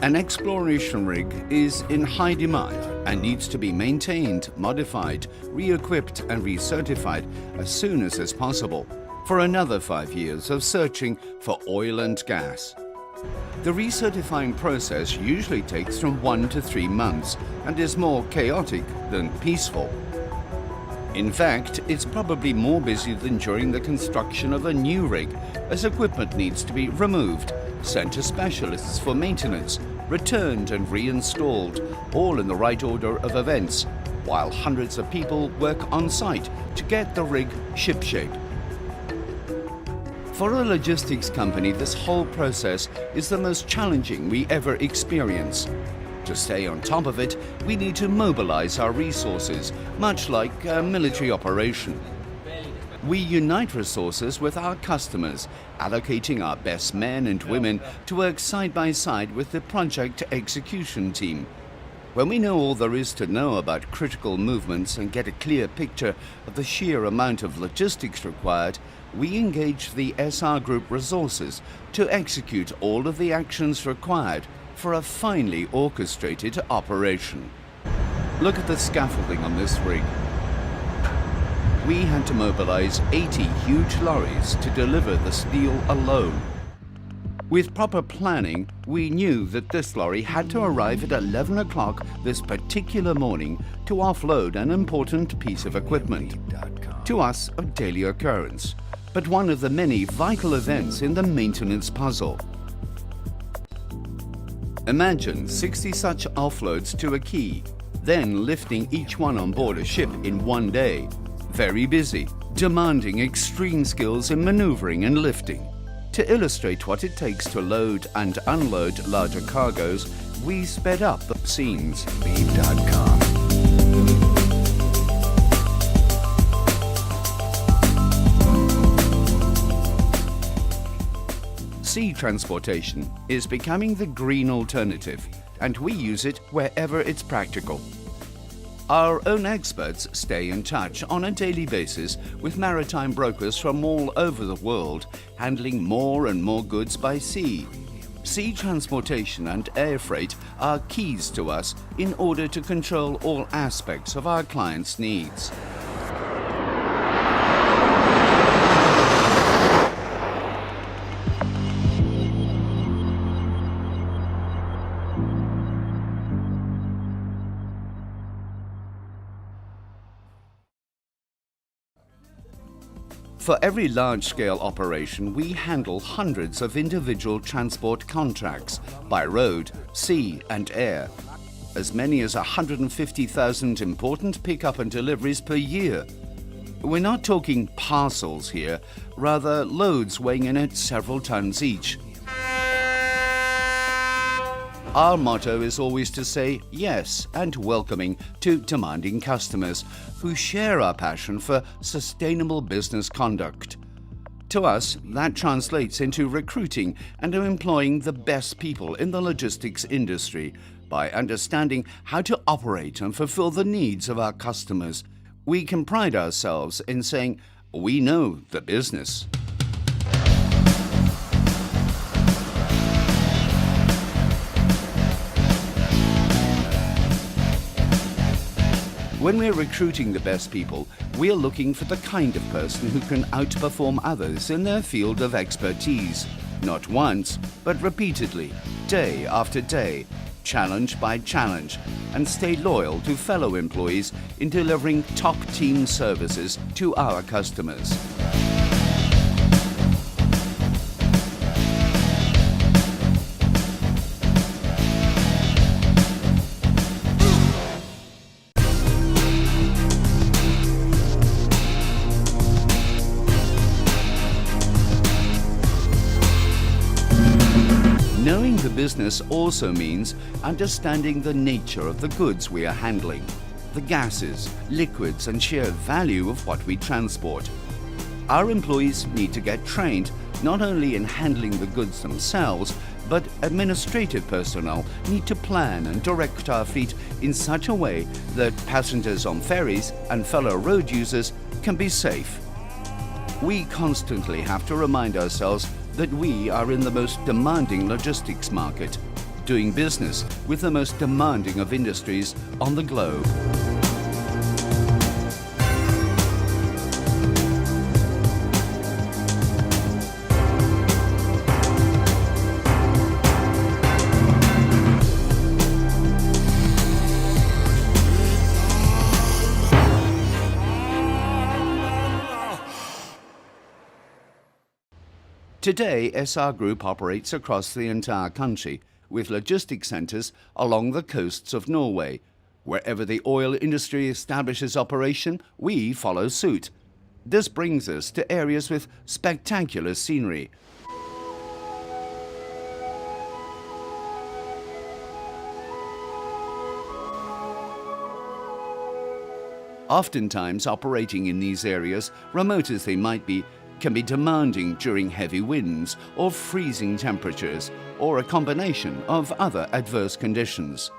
An exploration rig is in high demand and needs to be maintained, modified, re-equipped and recertified as soon as possible for another 5 years of searching for oil and gas. The recertifying process usually takes from 1 to 3 months and is more chaotic than peaceful. In fact, it's probably more busy than during the construction of a new rig, as equipment needs to be removed, sent to specialists for maintenance, returned and reinstalled, all in the right order of events, while hundreds of people work on site to get the rig shipshape. For a logistics company, this whole process is the most challenging we ever experience. To stay on top of it, we need to mobilize our resources, much like a military operation. We unite resources with our customers, allocating our best men and women to work side by side with the project execution team. When we know all there is to know about critical movements and get a clear picture of the sheer amount of logistics required, we engage the SR Group resources to execute all of the actions required for a finely orchestrated operation. Look at the scaffolding on this rig. We had to mobilize 80 huge lorries to deliver the steel alone. With proper planning, we knew that this lorry had to arrive at 11 o'clock this particular morning to offload an important piece of equipment. To us, a daily occurrence, but one of the many vital events in the maintenance puzzle. Imagine 60 such offloads to a quay, then lifting each one on board a ship in one day. Very busy, demanding extreme skills in maneuvering and lifting. To illustrate what it takes to load and unload larger cargoes, we sped up the scenes. Beep.com. Sea transportation is becoming the green alternative, and we use it wherever it's practical. Our own experts stay in touch on a daily basis with maritime brokers from all over the world, handling more and more goods by sea. Sea transportation and air freight are keys to us in order to control all aspects of our clients' needs. For every large-scale operation, we handle hundreds of individual transport contracts by road, sea and air. As many as 150,000 important pickup and deliveries per year. We're not talking parcels here, rather loads weighing in at several tons each. Our motto is always to say yes and welcoming to demanding customers who share our passion for sustainable business conduct. To us, that translates into recruiting and employing the best people in the logistics industry by understanding how to operate and fulfill the needs of our customers. We can pride ourselves in saying, we know the business. When we're recruiting the best people, we're looking for the kind of person who can outperform others in their field of expertise, not once, but repeatedly, day after day, challenge by challenge, and stay loyal to fellow employees in delivering top team services to our customers. Knowing the business also means understanding the nature of the goods we are handling, the gases, liquids and sheer value of what we transport. Our employees need to get trained not only in handling the goods themselves, but administrative personnel need to plan and direct our fleet in such a way that passengers on ferries and fellow road users can be safe. We constantly have to remind ourselves that we are in the most demanding logistics market. doing business with the most demanding of industries on the globe. Today, SR Group operates across the entire country, with logistics centres along the coasts of Norway. Wherever the oil industry establishes operation, we follow suit. This brings us to areas with spectacular scenery. Oftentimes, operating in these areas, remote as they might be, can be demanding during heavy winds or freezing temperatures, or a combination of other adverse conditions.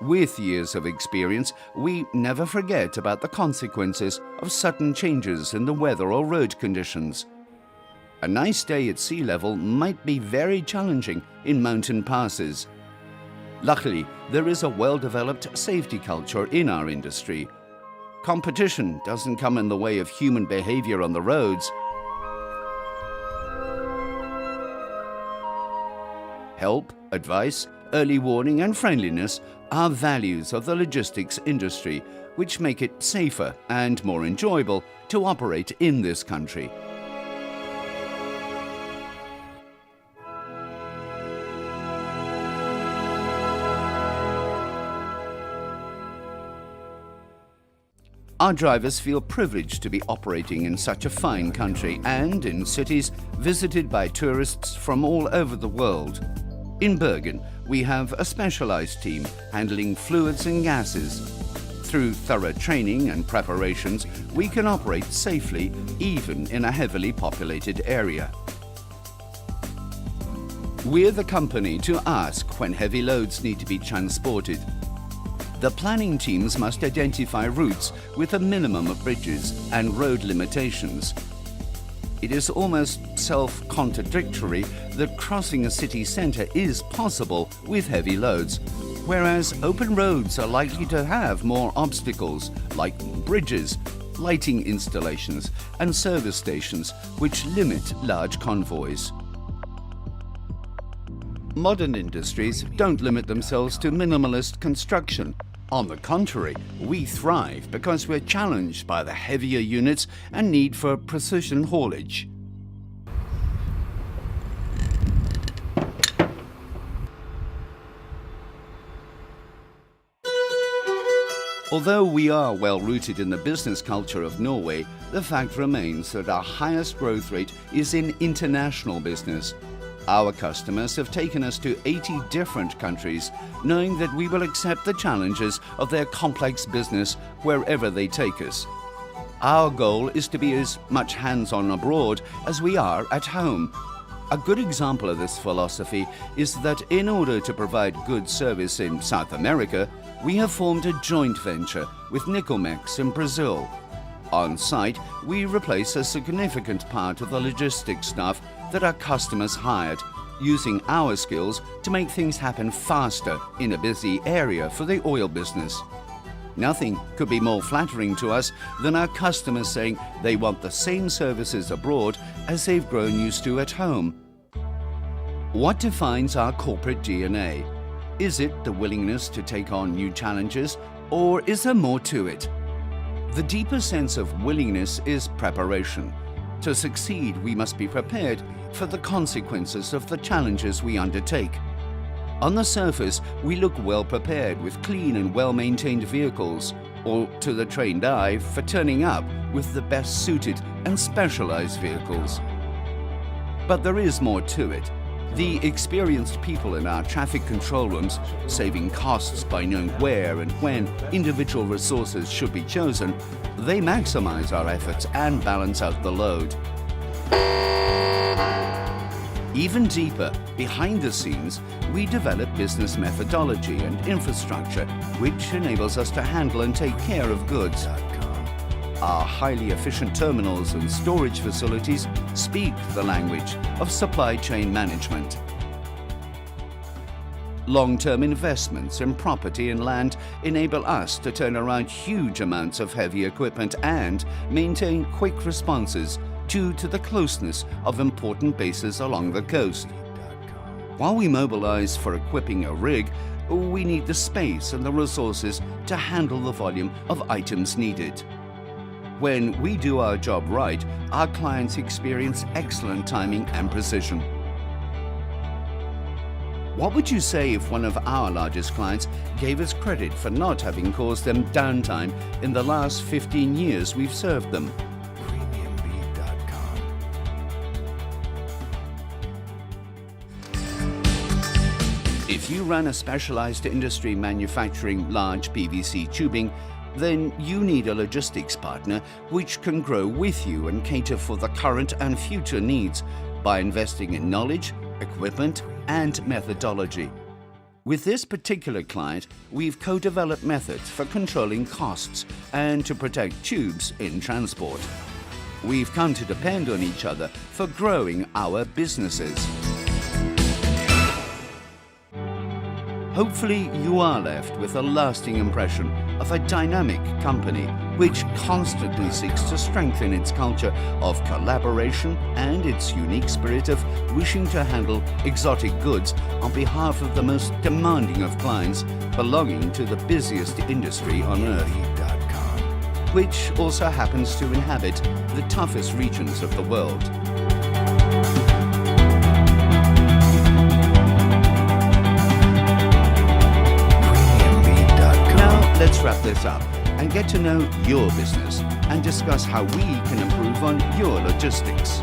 With years of experience, we never forget about the consequences of sudden changes in the weather or road conditions. A nice day at sea level might be very challenging in mountain passes. Luckily, there is a well-developed safety culture in our industry. Competition doesn't come in the way of human behavior on the roads. Help, advice, early warning and friendliness are values of the logistics industry, which make it safer and more enjoyable to operate in this country. Our drivers feel privileged to be operating in such a fine country and in cities visited by tourists from all over the world. In Bergen, we have a specialized team handling fluids and gases. Through thorough training and preparations, we can operate safely even in a heavily populated area. We're the company to ask when heavy loads need to be transported. The planning teams must identify routes with a minimum of bridges and road limitations. It is almost self-contradictory that crossing a city centre is possible with heavy loads, whereas open roads are likely to have more obstacles like bridges, lighting installations and service stations which limit large convoys. Modern industries don't limit themselves to minimalist construction. On the contrary, we thrive because we're challenged by the heavier units and need for precision haulage. Although we are well rooted in the business culture of Norway, the fact remains that our highest growth rate is in international business. Our customers have taken us to 80 different countries, knowing that we will accept the challenges of their complex business wherever they take us. Our goal is to be as much hands-on abroad as we are at home. A good example of this philosophy is that in order to provide good service in South America, we have formed a joint venture with Nicomex in Brazil. On site, we replace a significant part of the logistics staff that our customers hired, using our skills to make things happen faster in a busy area for the oil business. Nothing could be more flattering to us than our customers saying they want the same services abroad as they've grown used to at home. What defines our corporate DNA? Is it the willingness to take on new challenges, or is there more to it? The deeper sense of willingness is preparation. To succeed, we must be prepared for the consequences of the challenges we undertake. On the surface, we look well prepared with clean and well-maintained vehicles, or to the trained eye for turning up with the best suited and specialized vehicles. But there is more to it. The experienced people in our traffic control rooms, saving costs by knowing where and when individual resources should be chosen, they maximize our efforts and balance out the load. Even deeper, behind the scenes, we develop business methodology and infrastructure, which enables us to handle and take care of goods. Our highly efficient terminals and storage facilities speak the language of supply chain management. Long-term investments in property and land enable us to turn around huge amounts of heavy equipment and maintain quick responses due to the closeness of important bases along the coast. While we mobilize for equipping a rig, we need the space and the resources to handle the volume of items needed. When we do our job right, our clients experience excellent timing and precision. What would you say if one of our largest clients gave us credit for not having caused them downtime in the last 15 years we've served them? Premiumbeat.com. If you run a specialized industry manufacturing large PVC tubing, then you need a logistics partner which can grow with you and cater for the current and future needs by investing in knowledge, equipment, and methodology. With this particular client, we've co-developed methods for controlling costs and to protect tubes in transport. We've come to depend on each other for growing our businesses. Hopefully, you are left with a lasting impression of a dynamic company which constantly seeks to strengthen its culture of collaboration and its unique spirit of wishing to handle exotic goods on behalf of the most demanding of clients belonging to the busiest industry on earth, Premiumbeat.com. which also happens to inhabit the toughest regions of the world. Let's wrap this up and get to know your business and discuss how we can improve on your logistics.